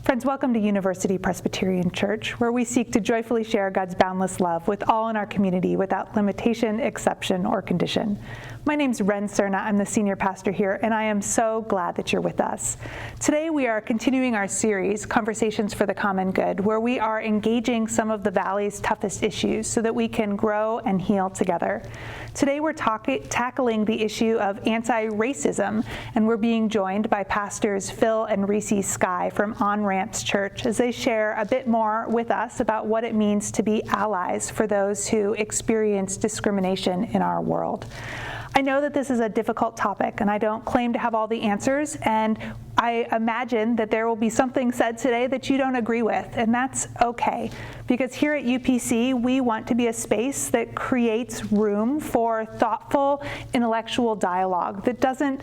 Friends, welcome to University Presbyterian Church, where we seek to joyfully share God's boundless love with all in our community without limitation, exception, or condition. My name's Ren Cerna. I'm the senior pastor here, and I am so glad that you're with us. Today we are continuing our series, Conversations for the Common Good, where we are engaging some of the Valley's toughest issues so that we can grow and heal together. Today we're tackling the issue of anti-racism, and we're being joined by pastors Phil and Rici Skei from On-Ramps Church as they share a bit more with us about what it means to be allies for those who experience discrimination in our world. I know that this is a difficult topic, and I don't claim to have all the answers, and I imagine that there will be something said today that you don't agree with, and that's okay, because here at UPC, we want to be a space that creates room for thoughtful intellectual dialogue that doesn't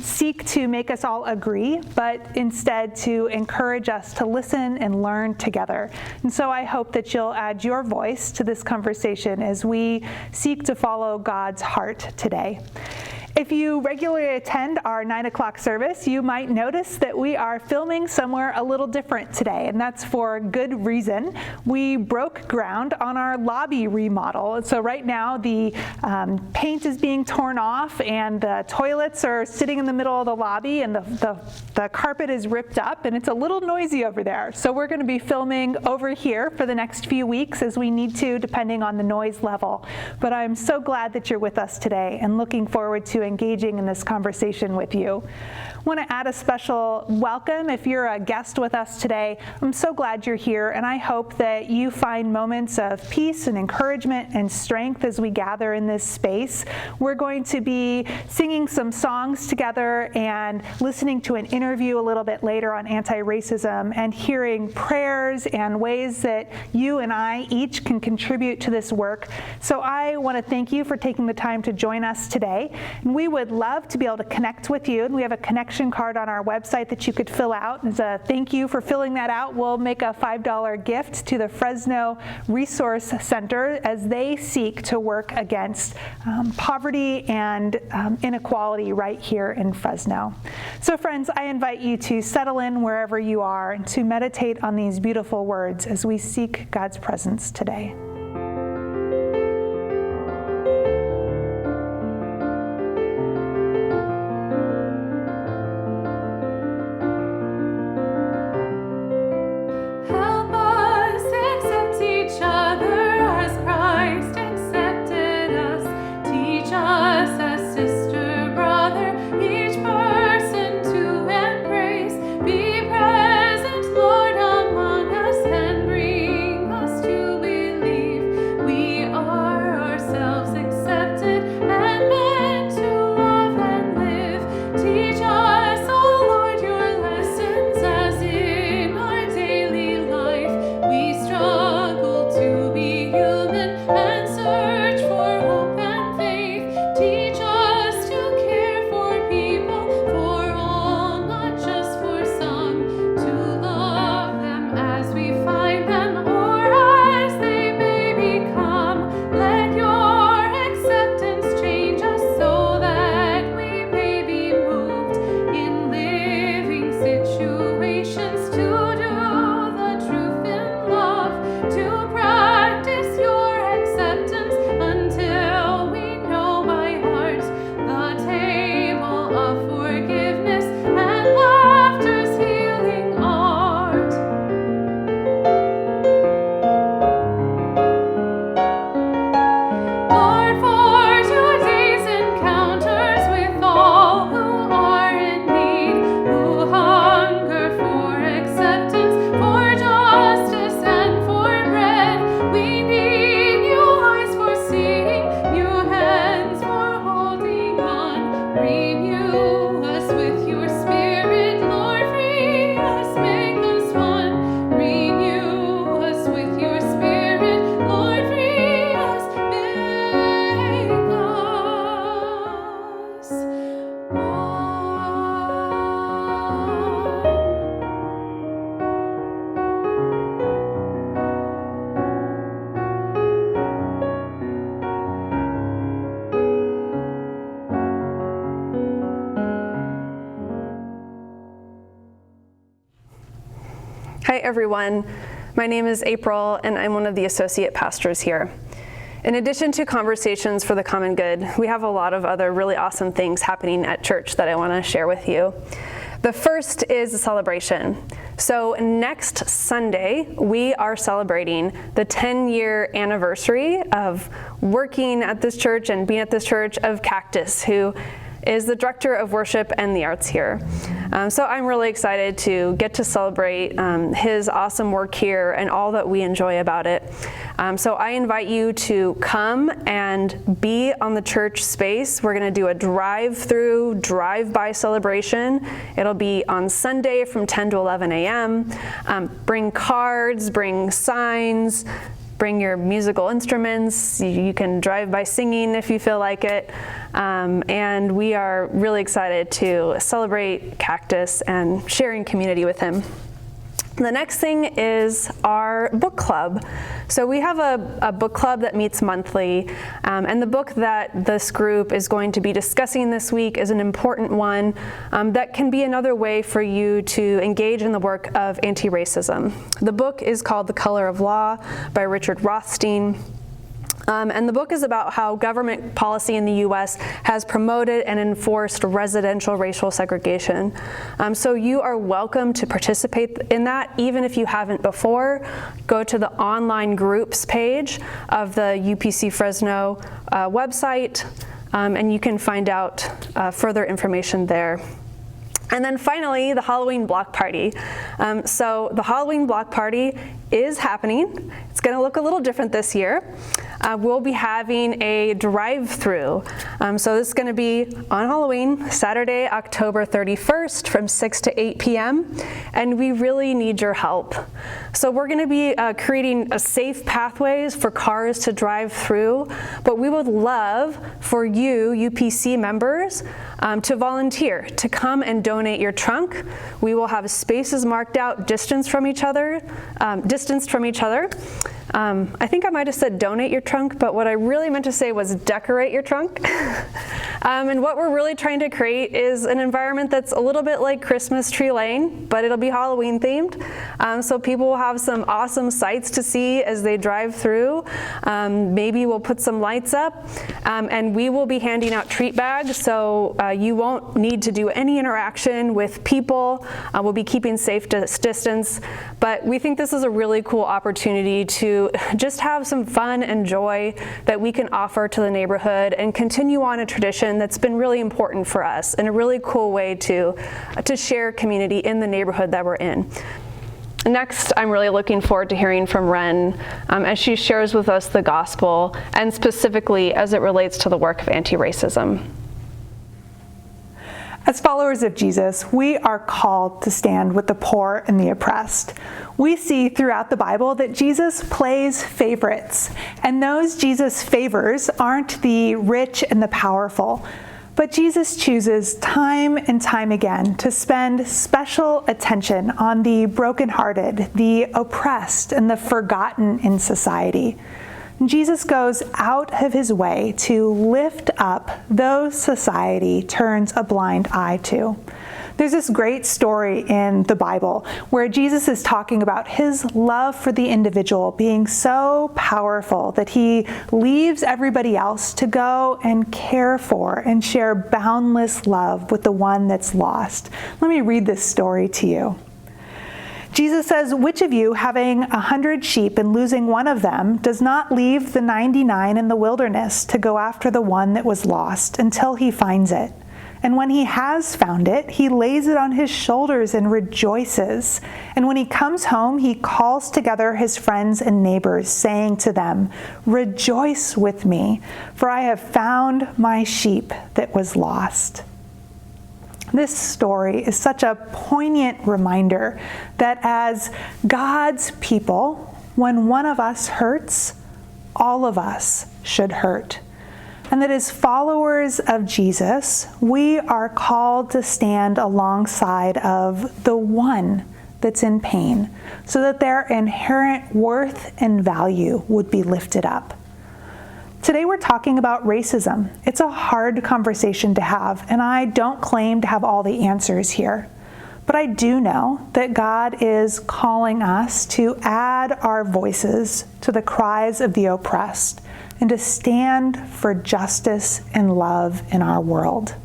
seek to make us all agree, but instead to encourage us to listen and learn together. And so I hope that you'll add your voice to this conversation as we seek to follow God's heart today. If you regularly attend our 9 o'clock service, you might notice that we are filming somewhere a little different today, and that's for good reason. We broke ground on our lobby remodel. And so right now the paint is being torn off, and the toilets are sitting in the middle of the lobby, and the carpet is ripped up, and it's a little noisy over there. So we're going to be filming over here for the next few weeks as we need to, depending on the noise level. But I'm so glad that you're with us today and looking forward to engaging in this conversation with you. I want to add a special welcome if you're a guest with us today. I'm so glad you're here, and I hope that you find moments of peace and encouragement and strength as we gather in this space. We're going to be singing some songs together and listening to an interview a little bit later on anti-racism and hearing prayers and ways that you and I each can contribute to this work. So I want to thank you for taking the time to join us today. And we would love to be able to connect with you, and we have a connection card on our website that you could fill out. As a thank you for filling that out, we'll make a $5 gift to the Fresno Resource Center as they seek to work against poverty and inequality right here in Fresno. So friends, I invite you to settle in wherever you are and to meditate on these beautiful words as we seek God's presence today. Believe. Hi everyone, my name is April and I'm one of the associate pastors here. In addition to conversations for the common good, we have a lot of other really awesome things happening at church that I want to share with you. The first is a celebration. So next Sunday, we are celebrating the 10-year anniversary of working at this church and being at this church of Cactus, who is the director of worship and the arts here. So I'm really excited to get to celebrate his awesome work here and all that we enjoy about it. So I invite you to come and be on the church space. We're gonna do a drive-through, drive-by celebration. It'll be on Sunday from 10 to 11 a.m. Bring cards, bring signs, bring your musical instruments. You can drive by singing if you feel like it. And we are really excited to celebrate Cactus and sharing community with him. The next thing is our book club. So we have a book club that meets monthly, and the book that this group is going to be discussing this week is an important one that can be another way for you to engage in the work of anti-racism. The book is called The Color of Law by Richard Rothstein. And the book is about how government policy in the U.S. has promoted and enforced residential racial segregation. So you are welcome to participate in that, even if you haven't before. Go to the online groups page of the UPC Fresno website, and you can find out further information there. And then finally, the Halloween block party. So the Halloween block party is happening. It's gonna look a little different this year. We'll be having a drive-through. So this is gonna be on Halloween, Saturday, October 31st from 6 to 8 p.m. And we really need your help. So we're gonna be creating a safe pathways for cars to drive through, but we would love for you, UPC members, to volunteer, to come and donate your trunk. We will have spaces marked out, distanced from each other. I think I might have said donate your trunk, but what I really meant to say was decorate your trunk. And what we're really trying to create is an environment that's a little bit like Christmas Tree Lane, but it'll be Halloween themed. So people will have some awesome sights to see as they drive through. Maybe we'll put some lights up, and we will be handing out treat bags, so you won't need to do any interaction with people. We'll be keeping safe distance, but we think this is a really cool opportunity to just have some fun and joy that we can offer to the neighborhood and continue on a tradition that's been really important for us and a really cool way to share community in the neighborhood that we're in. Next, I'm really looking forward to hearing from Ren as she shares with us the gospel and specifically as it relates to the work of anti-racism. As followers of Jesus, we are called to stand with the poor and the oppressed. We see throughout the Bible that Jesus plays favorites, and those Jesus favors aren't the rich and the powerful, but Jesus chooses time and time again to spend special attention on the brokenhearted, the oppressed, and the forgotten in society. Jesus goes out of his way to lift up those society turns a blind eye to. There's this great story in the Bible where Jesus is talking about his love for the individual being so powerful that he leaves everybody else to go and care for and share boundless love with the one that's lost. Let me read this story to you. Jesus says, "Which of you, having 100 sheep and losing one of them, does not leave the 99 in the wilderness to go after the one that was lost until he finds it? And when he has found it, he lays it on his shoulders and rejoices. And when he comes home, he calls together his friends and neighbors, saying to them, 'Rejoice with me, for I have found my sheep that was lost.'" This story is such a poignant reminder that as God's people, when one of us hurts, all of us should hurt. And that as followers of Jesus, we are called to stand alongside of the one that's in pain, so that their inherent worth and value would be lifted up. Today we're talking about racism. It's a hard conversation to have, and I don't claim to have all the answers here. But I do know that God is calling us to add our voices to the cries of the oppressed and to stand for justice and love in our world.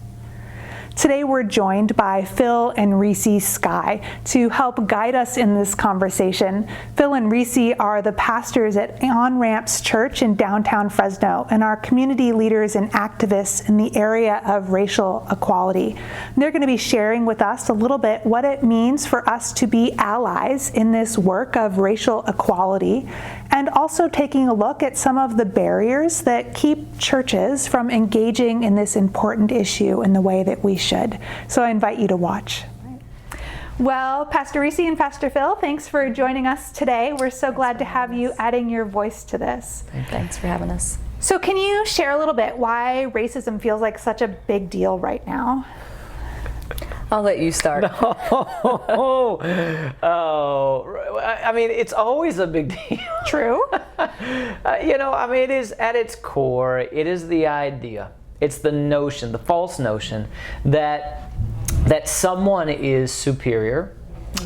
Today we're joined by Phil and Rici Skei to help guide us in this conversation. Phil and Rici are the pastors at On-Ramps Church in downtown Fresno and are community leaders and activists in the area of racial equality. They're going to be sharing with us a little bit what it means for us to be allies in this work of racial equality, and also taking a look at some of the barriers that keep churches from engaging in this important issue in the way that we should. So I invite you to watch. Well, Pastor Rici and Pastor Phil, thanks for joining us today. We're so glad to have you adding your voice to this. Thanks for having us. So can you share a little bit why racism feels like such a big deal right now? I'll let you start. Oh, I mean, it's always a big deal. True. It is at its core, it is the idea. It's the notion, the false notion that someone is superior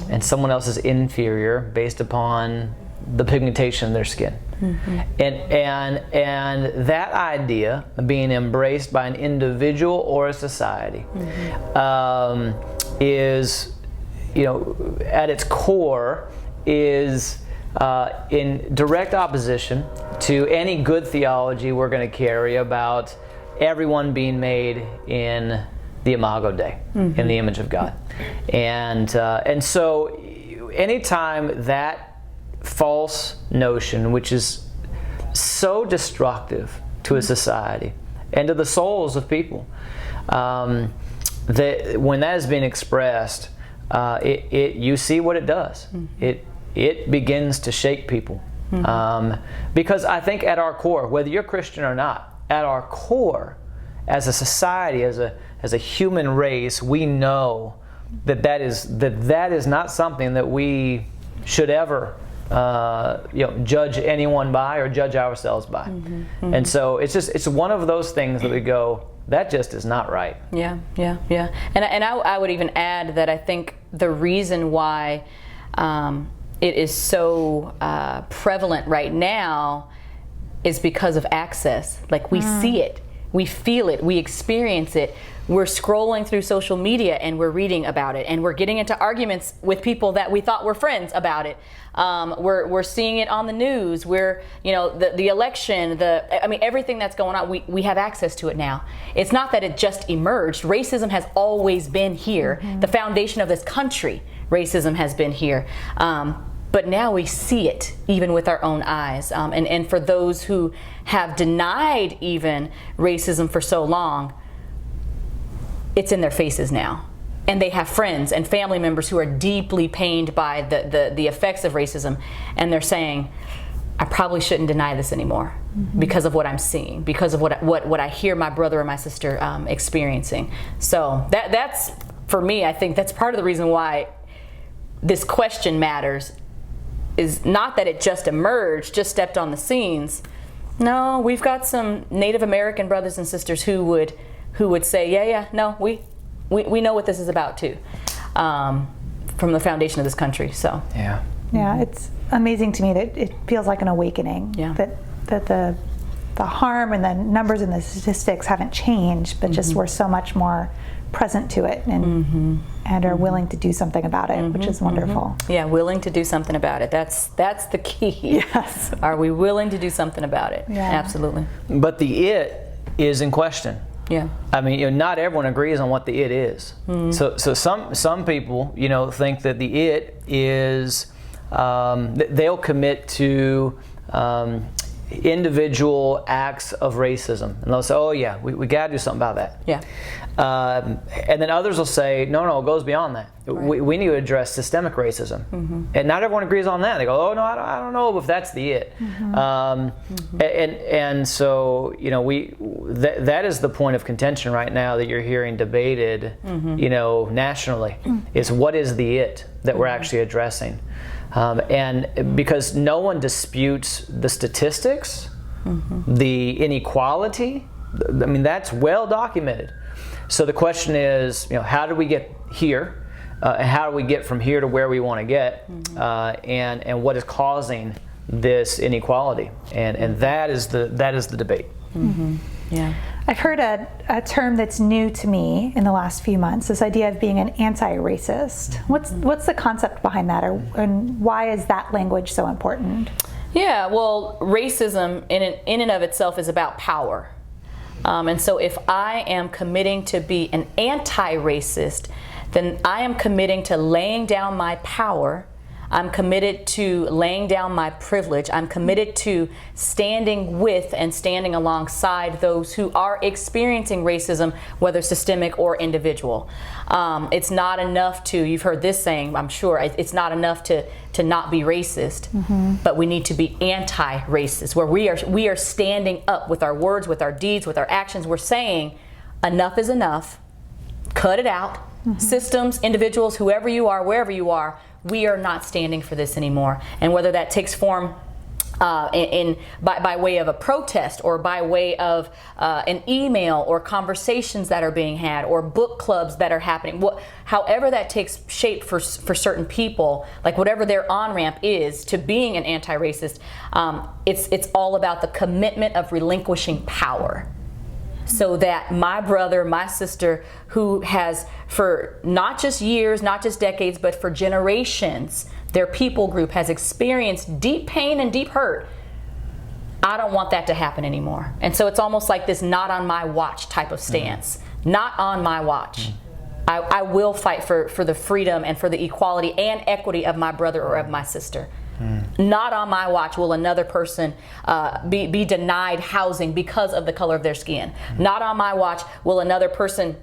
and someone else is inferior based upon the pigmentation of their skin. Mm-hmm. And that idea being embraced by an individual or a society is, at its core is in direct opposition to any good theology we're going to carry about everyone being made in the Imago Dei, in the image of God. And so anytime that false notion, which is so destructive to a society and to the souls of people, that when that is being expressed, you see what it does. It begins to shake people. Because I think at our core, whether you're Christian or not, at our core, as a society, as a human race, we know that is not something that we should ever judge anyone by or judge ourselves by. And so it's one of those things that we go, that just is not right. Yeah. And I would even add that I think the reason why it is so prevalent right now is because of access. Like we see it, we feel it, we experience it. We're scrolling through social media and we're reading about it, and we're getting into arguments with people that we thought were friends about it. We're seeing it on the news. We're, the election, everything that's going on, we have access to it now. It's not that it just emerged. Racism has always been here. The foundation of this country, racism has been here. But now we see it even with our own eyes. And for those who have denied even racism for so long, it's in their faces now. And they have friends and family members who are deeply pained by the effects of racism. And they're saying, I probably shouldn't deny this anymore because of what I'm seeing, because of what I hear my brother or my sister experiencing. So that's, for me, I think that's part of the reason why this question matters, is not that it just emerged, just stepped on the scenes. No, we've got some Native American brothers and sisters who would say, no, we know what this is about too, from the foundation of this country. So yeah, it's amazing to me that it feels like an awakening. Yeah. That the harm and the numbers and the statistics haven't changed, but just we're so much more present to it and are willing to do something about it, which is wonderful. Yeah, willing to do something about it. That's the key. Yes. Are we willing to do something about it? Yeah. Absolutely. But the it is in question. Yeah. I mean, not everyone agrees on what the it is. So some people, think that the it is they'll commit to individual acts of racism, and they'll say, "Oh yeah, we got to do something about that." Yeah. And then others will say, "No, it goes beyond that. Right. We need to address systemic racism." And not everyone agrees on that. They go, "Oh no, I don't know if that's the it." And so that is the point of contention right now that you're hearing debated, nationally, is what is the it that we're actually addressing. And because no one disputes the statistics, the inequality, that's well documented. So the question is, how did we get here? how do we get from here to where we want to get, and what is causing this inequality, and that is the debate. Yeah. I've heard a term that's new to me in the last few months, this idea of being an anti-racist. What's the concept behind that, and why is that language so important? Yeah, well, racism in and of itself is about power. And so if I am committing to be an anti-racist, then I am committing to laying down my power. I'm committed to laying down my privilege. I'm committed to standing with and standing alongside those who are experiencing racism, whether systemic or individual. It's not enough to, you've heard this saying, I'm sure, it's not enough to not be racist, but we need to be anti-racist, where we are standing up with our words, with our deeds, with our actions. We're saying enough is enough, cut it out. Systems, individuals, whoever you are, wherever you are, we are not standing for this anymore. And whether that takes form by way of a protest, or by way of an email, or conversations that are being had, or book clubs that are happening, however that takes shape for certain people, like whatever their on-ramp is to being an anti-racist, it's all about the commitment of relinquishing power. So that my brother, my sister, who has for not just years, not just decades, but for generations, their people group has experienced deep pain and deep hurt, I don't want that to happen anymore. And so it's almost like this not on my watch type of stance. Not on my watch. I will fight for the freedom and for the equality and equity of my brother or of my sister. Not on my watch will another person be denied housing because of the color of their skin. Not on my watch will another person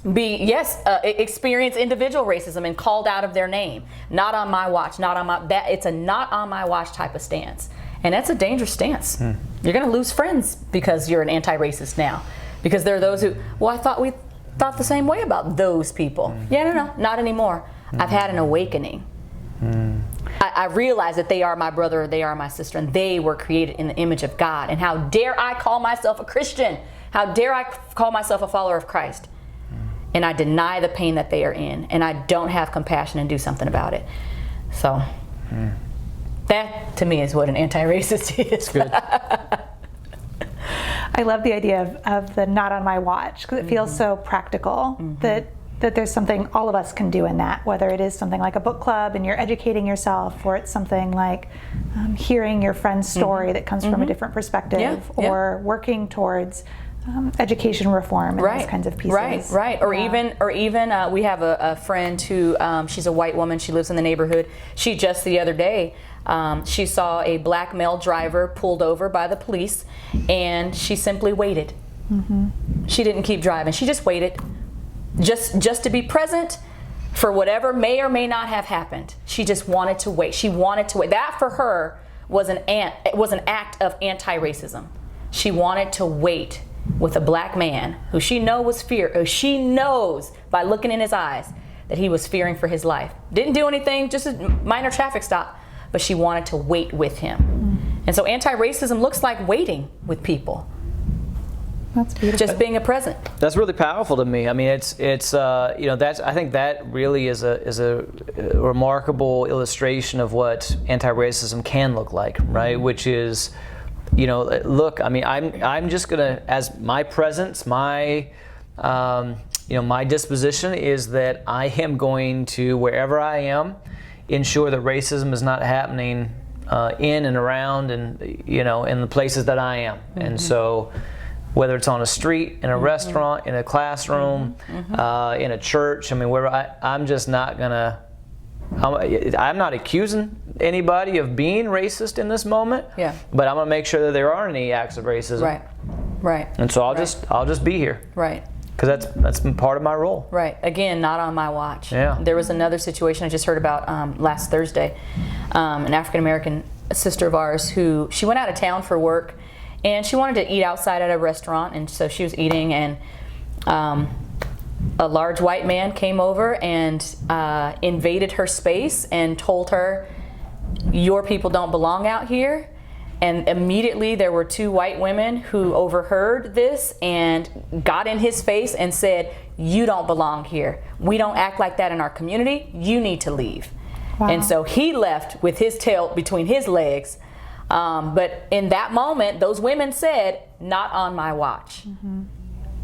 experience individual racism and called out of their name. Not on my watch. It's a not on my watch type of stance, and that's a dangerous stance. You're going to lose friends because you're an anti-racist now, because there are those who, I thought we thought the same way about those people. Yeah, no, not anymore. I've had an awakening. I realize that they are my brother, or they are my sister, and they were created in the image of God. And how dare I call myself a Christian? How dare I call myself a follower of Christ? And I deny the pain that they are in, and I don't have compassion and do something about it. So that, to me, is what an anti-racist is. Good. I love the idea of the not on my watch, because it feels so practical that there's something all of us can do in that, whether it is something like a book club and you're educating yourself, or it's something like hearing your friend's story that comes from a different perspective, or working towards education reform and those kinds of pieces. Right. Or even we have a friend who, she's a white woman, she lives in the neighborhood. She just the other day, she saw a black male driver pulled over by the police, and she simply waited. She didn't keep driving, she just waited. Just to be present for whatever may or may not have happened. She just wanted to wait. She wanted to wait. That for her was an act of anti-racism. She wanted to wait with a black man who she knows by looking in his eyes that he was fearing for his life. Didn't do anything, just a minor traffic stop, but she wanted to wait with him. And so anti-racism looks like waiting with people. That's beautiful. Just being a present. That's really powerful to me. I mean, it's I think that really is a remarkable illustration of what anti-racism can look like, right? Which is, look, I mean, I'm just gonna, as my presence, my my disposition is that I am going to, wherever I am, ensure that racism is not happening in and around and in the places that I am. And so, whether it's on a street, in a restaurant, in a classroom, in a church, I mean, I'm just not gonna, I'm not accusing anybody of being racist in this moment, but I'm gonna make sure that there aren't any acts of racism. Right. And so I'll just be here. Right. Because that's part of my role. Right. Again, not on my watch. Yeah. There was another situation I just heard about last Thursday. An African American sister of ours who, she went out of town for work, and she wanted to eat outside at a restaurant, and so she was eating, and a large white man came over and invaded her space and told her, "Your people don't belong out here." And immediately there were two white women who overheard this and got in his face and said, you don't belong here. We don't act like that in our community. You need to leave. Wow. And so he left with his tail between his legs. But in that moment, those women said, not on my watch.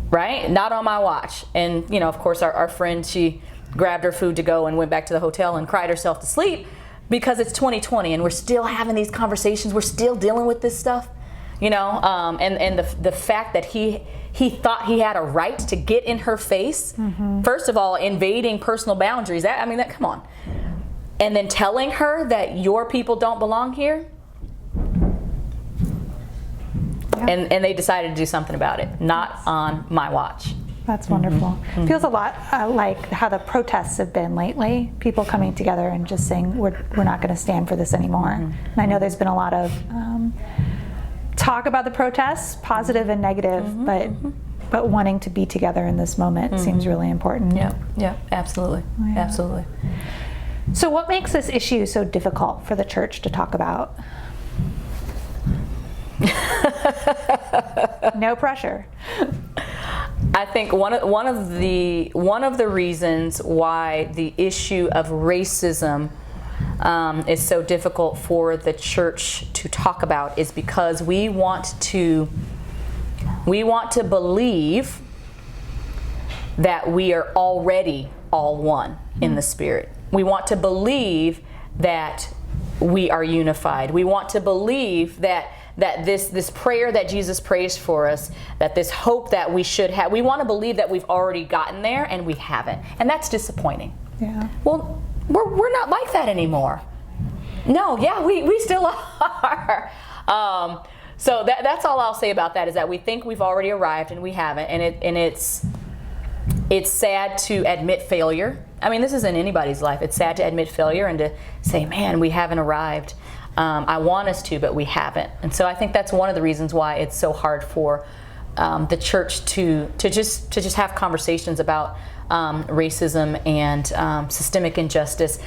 Right? Not on my watch. And, you know, of course, our friend, she grabbed her food to go and went back to the hotel and cried herself to sleep, because it's 2020 and we're still having these conversations. We're still dealing with this stuff, you know, and the fact that he thought he had a right to get in her face, first of all, invading personal boundaries. That come on. And then telling her that your people don't belong here. And they decided to do something about it. Not on my watch. That's wonderful. Feels a lot like how the protests have been lately. People coming together and just saying, we're not going to stand for this anymore. And I know there's been a lot of talk about the protests, positive and negative, but wanting to be together in this moment seems really important. Yeah, absolutely. Yeah. Absolutely. So what makes this issue so difficult for the church to talk about? No pressure. I think one of the reasons why the issue of racism is so difficult for the church to talk about is because we want to believe that we are already all one in the Spirit. We want to believe that we are unified. We want to believe that this prayer that Jesus prays for us, that this hope that we should have, we want to believe that we've already gotten there and we haven't. And that's disappointing. Yeah. Well, we're not like that anymore. No, yeah, we still are. So that's all I'll say about that, is that we think we've already arrived and we haven't. And it's sad to admit failure. I mean, this is in anybody's life. It's sad to admit failure and to say, man, we haven't arrived. I want us to, but we haven't. And so I think that's one of the reasons why it's so hard for the church to just have conversations about racism and systemic injustice.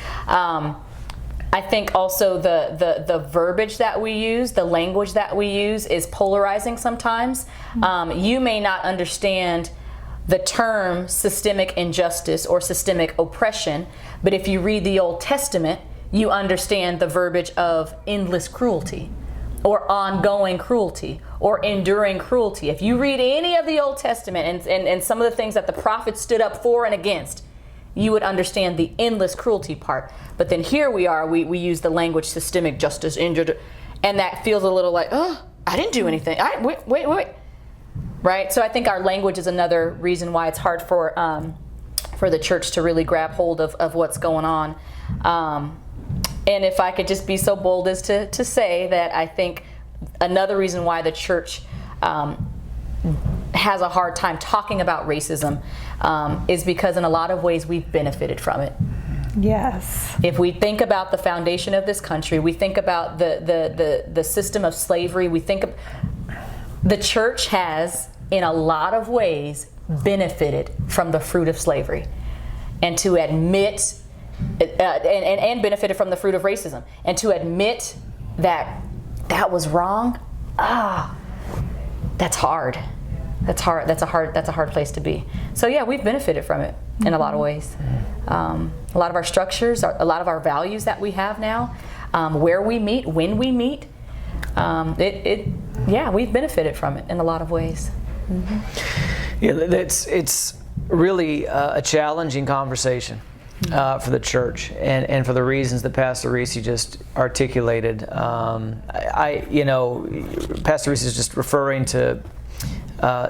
I think also the verbiage that we use, the language that we use, is polarizing sometimes. You may not understand the term systemic injustice or systemic oppression, but if you read the Old Testament, you understand the verbiage of endless cruelty or ongoing cruelty or enduring cruelty. If you read any of the Old Testament and some of the things that the prophets stood up for and against, you would understand the endless cruelty part. But then here we are, we use the language systemic justice, injured, and that feels a little like, oh, I didn't do anything. Wait. Right? So I think our language is another reason why it's hard for the church to really grab hold of what's going on. And if I could just be so bold as to say that I think another reason why the church has a hard time talking about racism is because in a lot of ways we've benefited from it. Yes. If we think about the foundation of this country, we think about the system of slavery, we think of, the church has, in a lot of ways, benefited from the fruit of slavery. And to admit, and benefited from the fruit of racism. And to admit that was wrong, that's hard. That's hard. That's a hard place to be. So yeah, we've benefited from it in a lot of ways. A lot of our structures, a lot of our values that we have now, where we meet, when we meet, we've benefited from it in a lot of ways. Yeah, it's really a challenging conversation for the church, and for the reasons that Pastor Rici just articulated. Pastor Rici is just referring to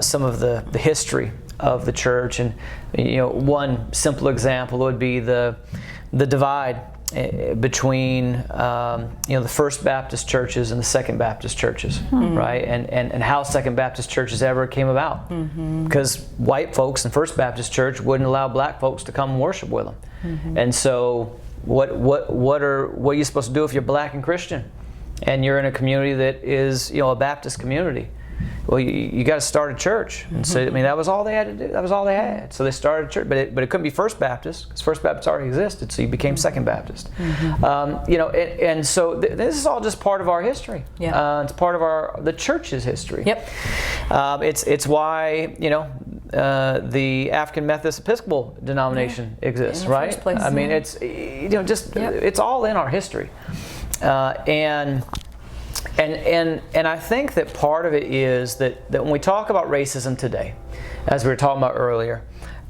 some of the history of the church, and one simple example would be the divide between the First Baptist churches and the Second Baptist churches, right? And how Second Baptist churches ever came about, because white folks in First Baptist Church wouldn't allow black folks to come and worship with them, and so what are you supposed to do if you're black and Christian, and you're in a community that is a Baptist community? Well, you got to start a church, and so that was all they had to do. That was all they had. So they started a church, but it couldn't be First Baptist because First Baptist already existed. So you became Second Baptist. And so this is all just part of our history. Yeah. It's part of the church's history. Yep. It's why the African Methodist Episcopal denomination exists, in the right? first place. I mean, it's it's all in our history, and I think that part of it is that when we talk about racism today, as we were talking about earlier,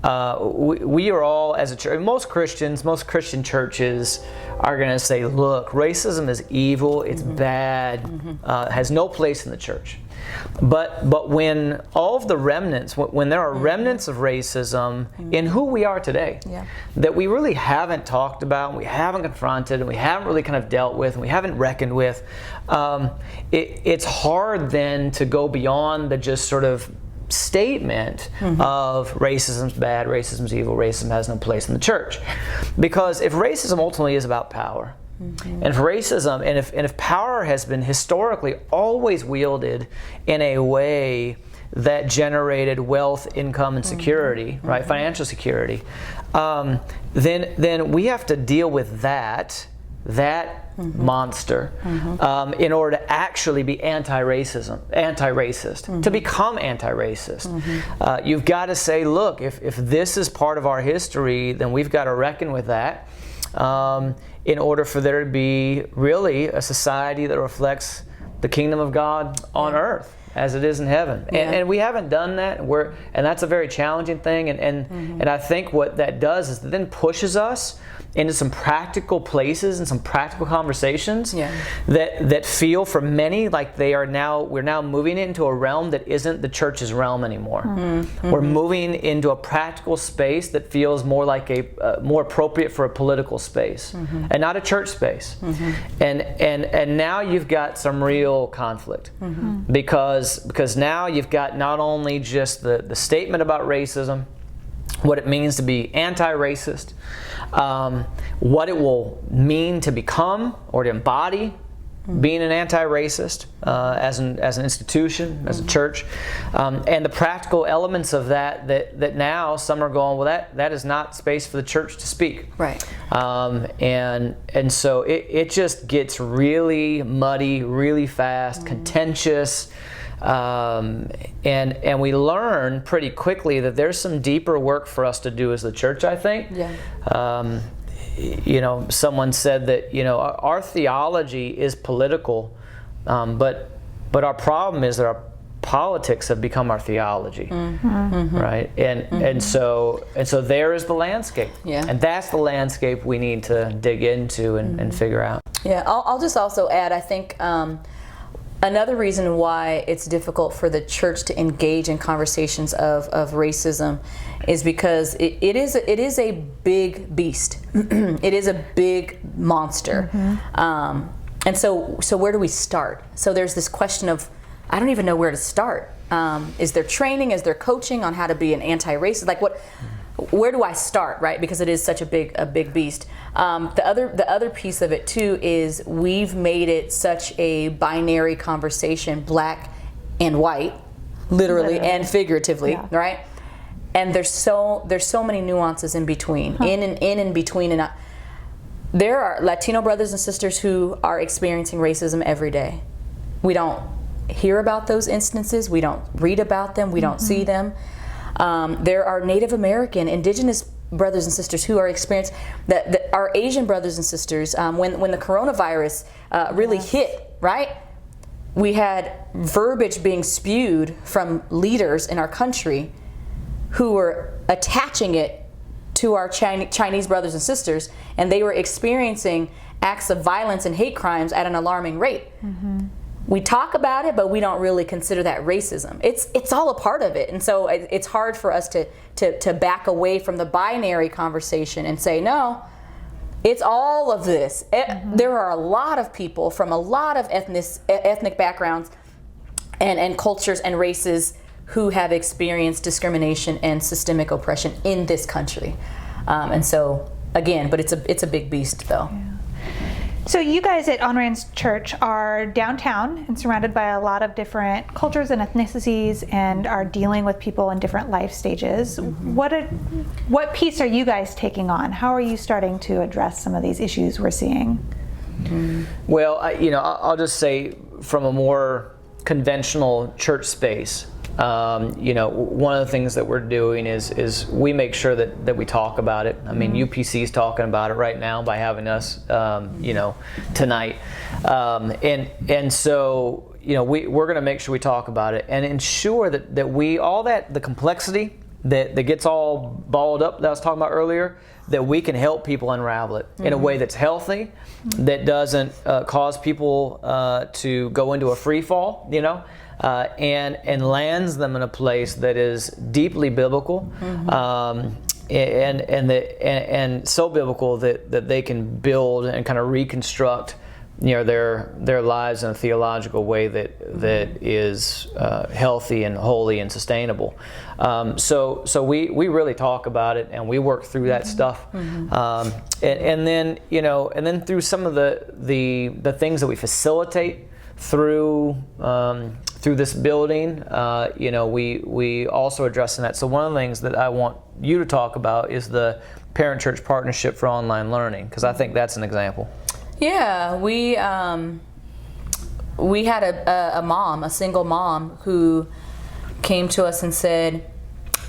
we are all, as a church, most Christian churches are going to say, look, racism is evil, it's bad, has no place in the church. But when all of the remnants, when there are remnants of racism in who we are today, that we really haven't talked about, and we haven't confronted, and we haven't really kind of dealt with, and we haven't reckoned with, it's hard then to go beyond the just sort of statement of racism's bad, racism's evil, racism has no place in the church. Because if racism ultimately is about power, and if racism, and if power has been historically always wielded in a way that generated wealth, income, and security, right, financial security, then we have to deal with that monster in order to actually be anti-racist. To become anti-racist, you've got to say, look, if this is part of our history, then we've got to reckon with that in order for there to be really a society that reflects the kingdom of God on earth as it is in heaven. And we haven't done that, and that's a very challenging thing, and I think what that does is it then pushes us into some practical places and some practical conversations that feel for many like we're now moving into a realm that isn't the church's realm anymore. We're moving into a practical space that feels more like a more appropriate for a political space and not a church space. And now you've got some real conflict because now you've got not only just the statement about racism, what it means to be anti-racist, what it will mean to become or to embody being an anti-racist as an institution, as a church, and the practical elements of that now some are going, well, that is not space for the church to speak. Right. And so it just gets really muddy, really fast, contentious. And we learn pretty quickly that there's some deeper work for us to do as the church, I think. Someone said that, our theology is political, but our problem is that our politics have become our theology, right? And so there is the landscape, and that's the landscape we need to dig into and figure out. Yeah, I'll just also add, I think, another reason why it's difficult for the church to engage in conversations of racism is because it is a big beast. It is a big monster. And so where do we start? So there's this question of, I don't even know where to start. Is there training? Is there coaching on how to be an anti-racist? Like where do I start, right? Because it is such a big beast. The other piece of it too is we've made it such a binary conversation, black and white, literally and figuratively, right? And there's so many nuances in between, in and between, and there are Latino brothers and sisters who are experiencing racism every day. We don't hear about those instances. We don't read about them. We don't see them. There are Native American, indigenous brothers and sisters who are experiencing that our Asian brothers and sisters. When the coronavirus really hit, right? We had verbiage being spewed from leaders in our country who were attaching it to our Chinese brothers and sisters, and they were experiencing acts of violence and hate crimes at an alarming rate. We talk about it, but we don't really consider that racism. It's all a part of it, and so it's hard for us to back away from the binary conversation and say, no, it's all of this. There are a lot of people from a lot of ethnic backgrounds and cultures and races who have experienced discrimination and systemic oppression in this country. And so, again, but it's a big beast, though. Yeah. So you guys at On Ram's Church are downtown and surrounded by a lot of different cultures and ethnicities and are dealing with people in different life stages. What piece are you guys taking on? How are you starting to address some of these issues we're seeing? Well, I'll just say from a more conventional church space, One of the things that we're doing is we make sure that we talk about it. I mean, UPC is talking about it right now by having us, tonight, and so we're going to make sure we talk about it and ensure that the complexity that gets all balled up that I was talking about earlier, that we can help people unravel it in a way that's healthy, that doesn't cause people to go into a free fall, and lands them in a place that is deeply biblical, and so biblical that they can build and kind of reconstruct their lives in a theological way that is healthy and holy and sustainable. So we really talk about it and we work through that stuff, and then through some of the things that we facilitate through this building, we also addressing that. So one of the things that I want you to talk about is the Parent-Church Partnership for Online Learning, because I think that's an example. Yeah, we had a single mom who came to us and said,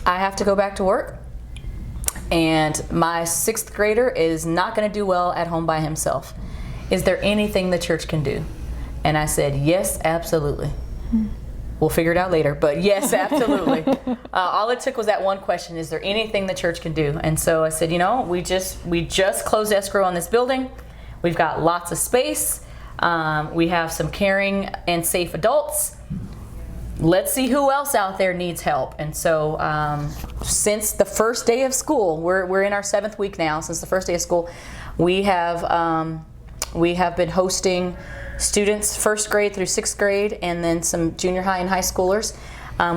I have to go back to work, and my 6th grader is not going to do well at home by himself. Is there anything the church can do? And I said, yes, absolutely. We'll figure it out later, but yes, absolutely. All it took was that one question: is there anything the church can do? And so I said, we just closed escrow on this building. We've got lots of space. We have some caring and safe adults. Let's see who else out there needs help. And so since the first day of school, we're in our 7th week now. Since the first day of school, we have been hosting students 1st grade through 6th grade, and then some junior high and high schoolers.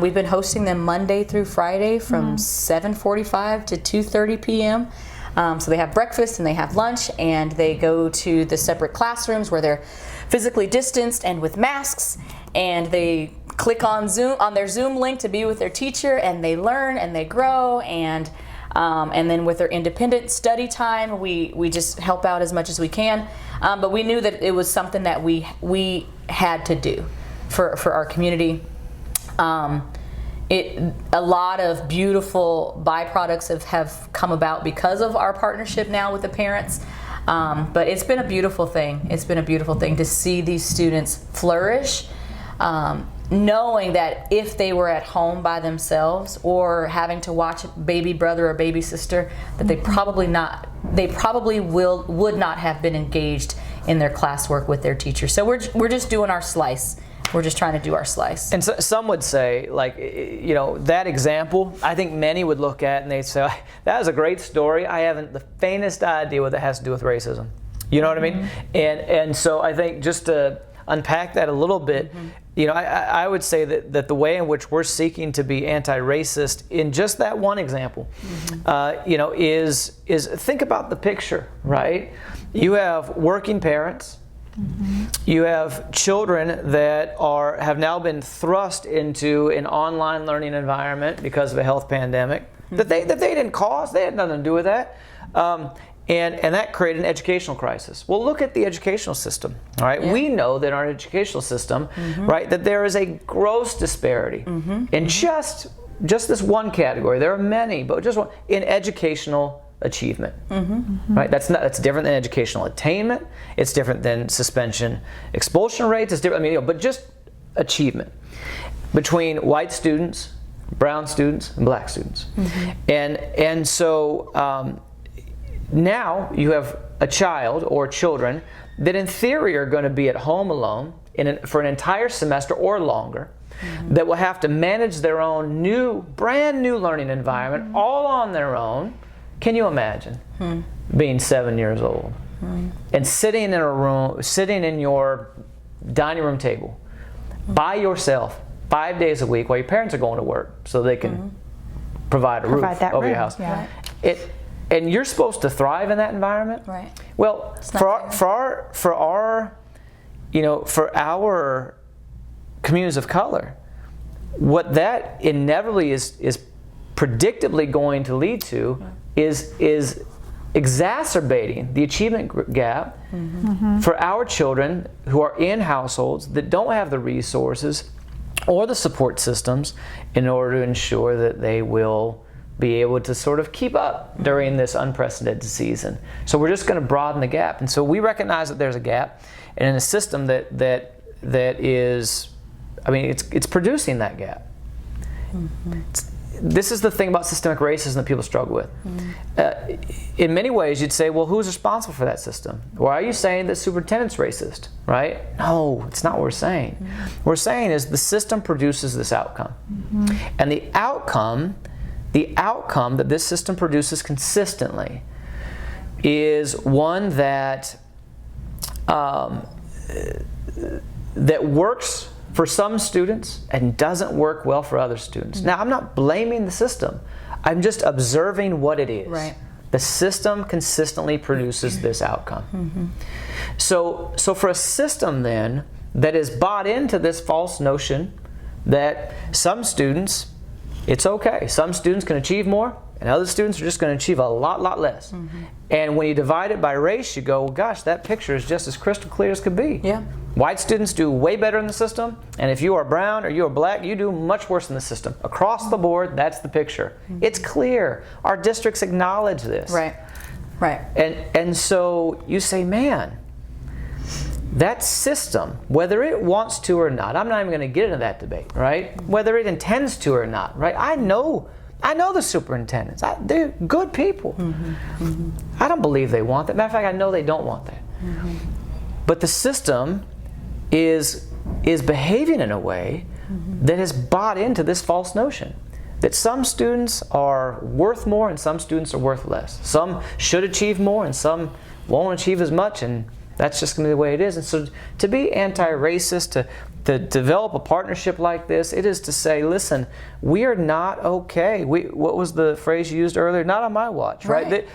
We've been hosting them Monday through Friday from 7:45 to 2:30 p.m. So they have breakfast and they have lunch, and they go to the separate classrooms where they're physically distanced and with masks, and they click on their Zoom link to be with their teacher, and they learn and they grow, and then with their independent study time, we just help out as much as we can. But we knew that it was something that we had to do for our community. A lot of beautiful byproducts have come about because of our partnership now with the parents. But it's been a beautiful thing. It's been a beautiful thing to see these students flourish, knowing that if they were at home by themselves or having to watch baby brother or baby sister, that they probably would not have been engaged in their classwork with their teacher. So we're just doing our slice. We're just trying to do our slice. And so, some would say, that example, I think many would look at and they'd say, that was a great story. I haven't the faintest idea what that has to do with racism. You know what I mean? And so I think just to unpack that a little bit, I would say that the way in which we're seeking to be anti-racist in just that one example, is think about the picture, right? You have working parents. You have children that have now been thrust into an online learning environment because of a health pandemic that they didn't cause. They had nothing to do with that, and that created an educational crisis. Well, look at the educational system. All right, we know that in our educational system, right, that there is a gross disparity in just this one category. There are many, but just one in educational achievement, right? That's different than educational attainment. It's different than suspension expulsion rates. It's different. But just achievement between white students, brown students, and black students, and so now you have a child or children that in theory are going to be at home alone for an entire semester or longer, that will have to manage their own brand new learning environment all on their own. Can you imagine being 7 years old and sitting in a room, sitting in your dining room table by yourself 5 days a week while your parents are going to work so they can provide a roof over your house? Yeah. And you're supposed to thrive in that environment, right? Well, for our communities of color, what that inevitably is predictably going to lead to is exacerbating the achievement gap for our children who are in households that don't have the resources or the support systems in order to ensure that they will be able to sort of keep up during this unprecedented season. So we're just going to broaden the gap. And so we recognize that there's a gap, and in a system that is, I mean, it's producing that gap. This is the thing about systemic racism that people struggle with. In many ways, you'd say, well, who's responsible for that system? Or are you saying that superintendent's racist, right? No, it's not what we're saying. What we're saying is the system produces this outcome. And the outcome that this system produces consistently is one that that works for some students and doesn't work well for other students. Now, I'm not blaming the system. I'm just observing what it is. Right. The system consistently produces this outcome. So for a system then that is bought into this false notion that some students, it's okay. Some students can achieve more, and other students are just going to achieve a lot less. And when you divide it by race, you go, well, gosh, that picture is just as crystal clear as could be. Yeah. White students do way better in the system, and if you are brown or you are black, you do much worse in the system. Across the board, that's the picture. It's clear. Our districts acknowledge this. Right. And so you say, man, that system, whether it wants to or not, I'm not even going to get into that debate, right? Whether it intends to or not, right? I know the superintendents. They're good people. I don't believe they want that. Matter of fact, I know they don't want that. But the system is behaving in a way that has bought into this false notion that some students are worth more and some students are worth less. Some should achieve more and some won't achieve as much, and that's just going to be the way it is. And so to be anti-racist, to develop a partnership like this, it is to say, listen, we are not okay. What was the phrase you used earlier? Not on my watch, right?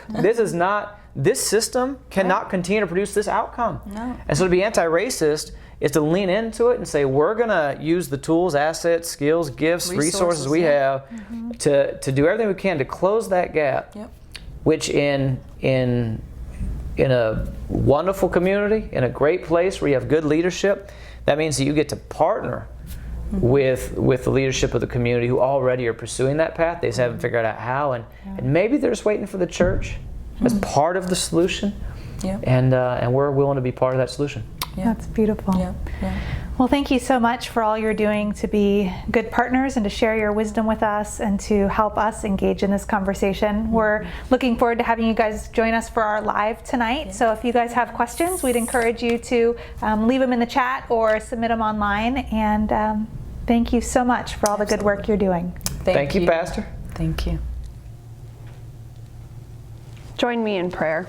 This system cannot continue to produce this outcome. No. And so to be anti-racist is to lean into it and say, we're going to use the tools, assets, skills, gifts, resources we have to do everything we can to close that gap, which in a wonderful community, in a great place where you have good leadership, that means that you get to partner with the leadership of the community who already are pursuing that path. They just haven't figured out how, and maybe they're just waiting for the church as part of the solution, and we're willing to be part of that solution. That's beautiful. Well, thank you so much for all you're doing to be good partners and to share your wisdom with us and to help us engage in this conversation. We're looking forward to having you guys join us for our live tonight. So if you guys have questions, we'd encourage you to leave them in the chat or submit them online. And thank you so much for all the good work you're doing. Thank you, Pastor. Thank you. Join me in prayer.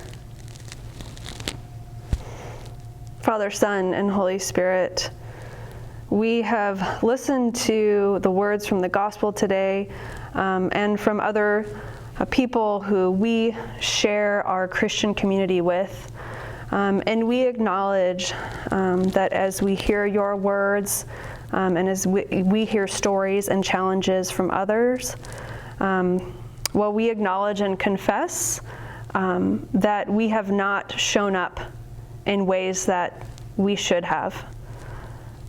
Father, Son, and Holy Spirit, we have listened to the words from the gospel today and from other people who we share our Christian community with. And we acknowledge that as we hear your words and as we hear stories and challenges from others, we acknowledge and confess that we have not shown up in ways that we should have.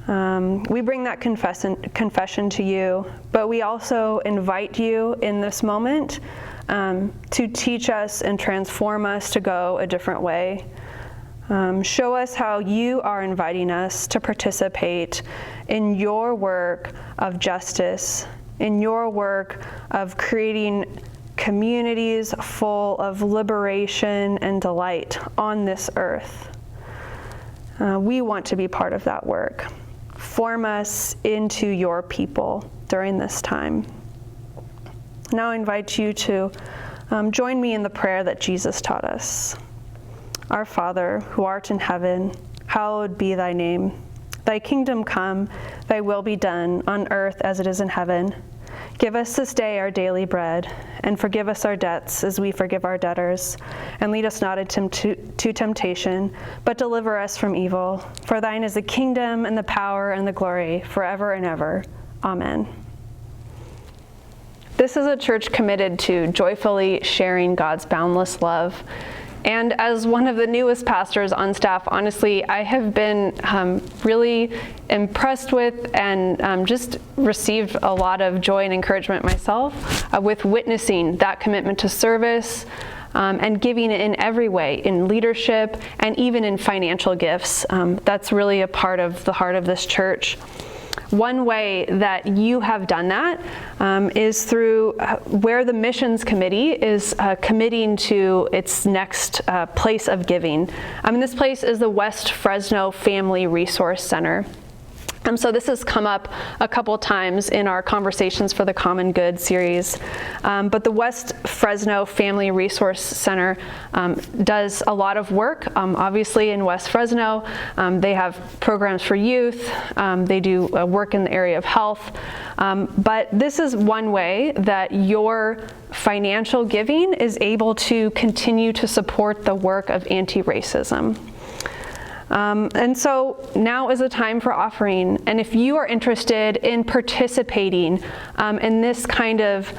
We bring that confession to you, but we also invite you in this moment to teach us and transform us to go a different way. Show us how you are inviting us to participate in your work of justice, in your work of creating communities full of liberation and delight on this earth. We want to be part of that work. Form us into your people during this time. Now I invite you to join me in the prayer that Jesus taught us. Our Father, who art in heaven, hallowed be thy name. Thy kingdom come, thy will be done on earth as it is in heaven. Give us this day our daily bread, and forgive us our debts as we forgive our debtors. And lead us not into temptation, but deliver us from evil. For thine is the kingdom and the power and the glory forever and ever. Amen. This is a church committed to joyfully sharing God's boundless love And as one of the newest pastors on staff, honestly, I have been really impressed with and just received a lot of joy and encouragement myself with witnessing that commitment to service and giving in every way, in leadership and even in financial gifts. That's really a part of the heart of this church. One way that you have done that is through where the missions committee is committing to its next place of giving. This place is the West Fresno Family Resource Center. So this has come up a couple times in our Conversations for the Common Good series. But the West Fresno Family Resource Center does a lot of work, obviously in West Fresno. They have programs for youth. They do work in the area of health. But this is one way that your financial giving is able to continue to support the work of anti-racism. And so now is a time for offering. And if you are interested in participating in this kind of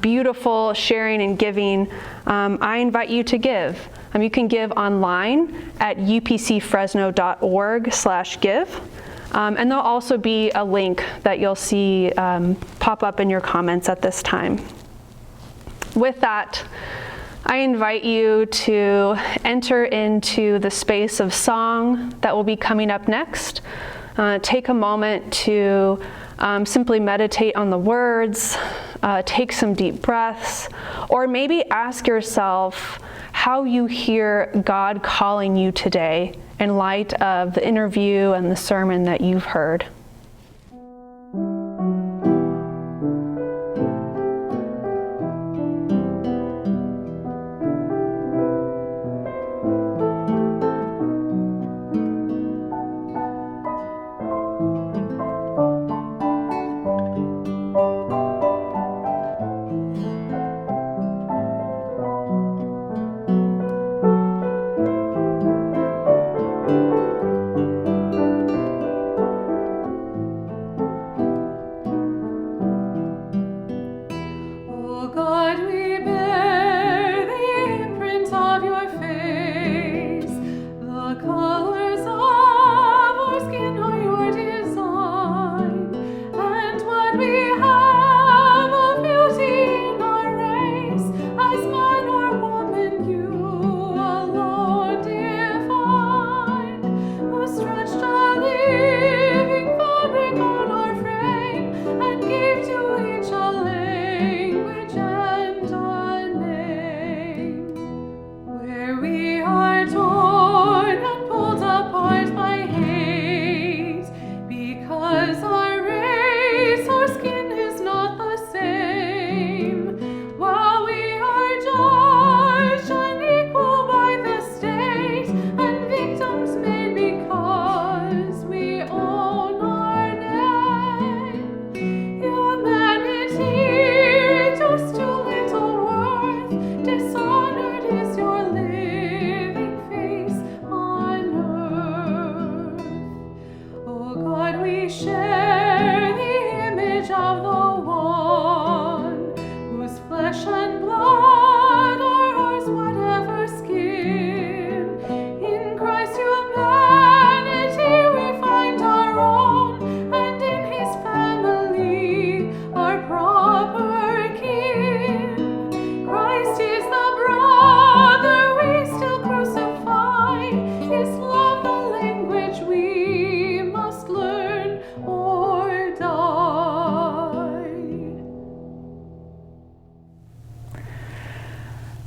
beautiful sharing and giving, I invite you to give. You can give online at upcfresno.org/give. And there'll also be a link that you'll see pop up in your comments at this time. With that, I invite you to enter into the space of song that will be coming up next. Take a moment to simply meditate on the words, take some deep breaths, or maybe ask yourself how you hear God calling you today in light of the interview and the sermon that you've heard.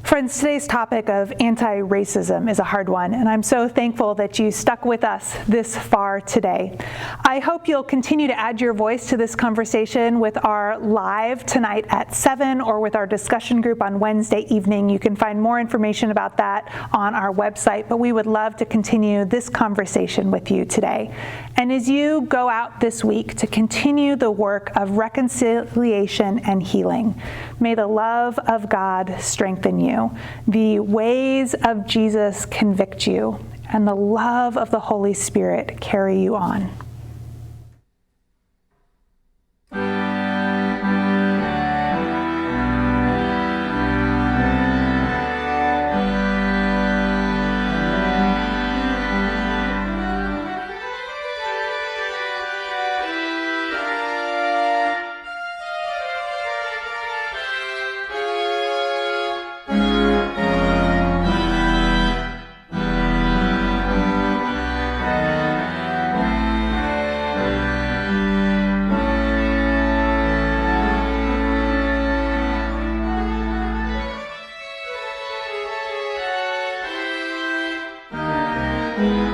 Friends, today's topic of anti-racism is a hard one, and I'm so thankful that you stuck with us this far today. I hope you'll continue to add your voice to this conversation with our live tonight at 7 or with our discussion group on Wednesday evening. You can find more information about that on our website, but we would love to continue this conversation with you today. And as you go out this week to continue the work of reconciliation and healing, may the love of God strengthen you, the ways of Jesus convict you, and the love of the Holy Spirit carry you on. you.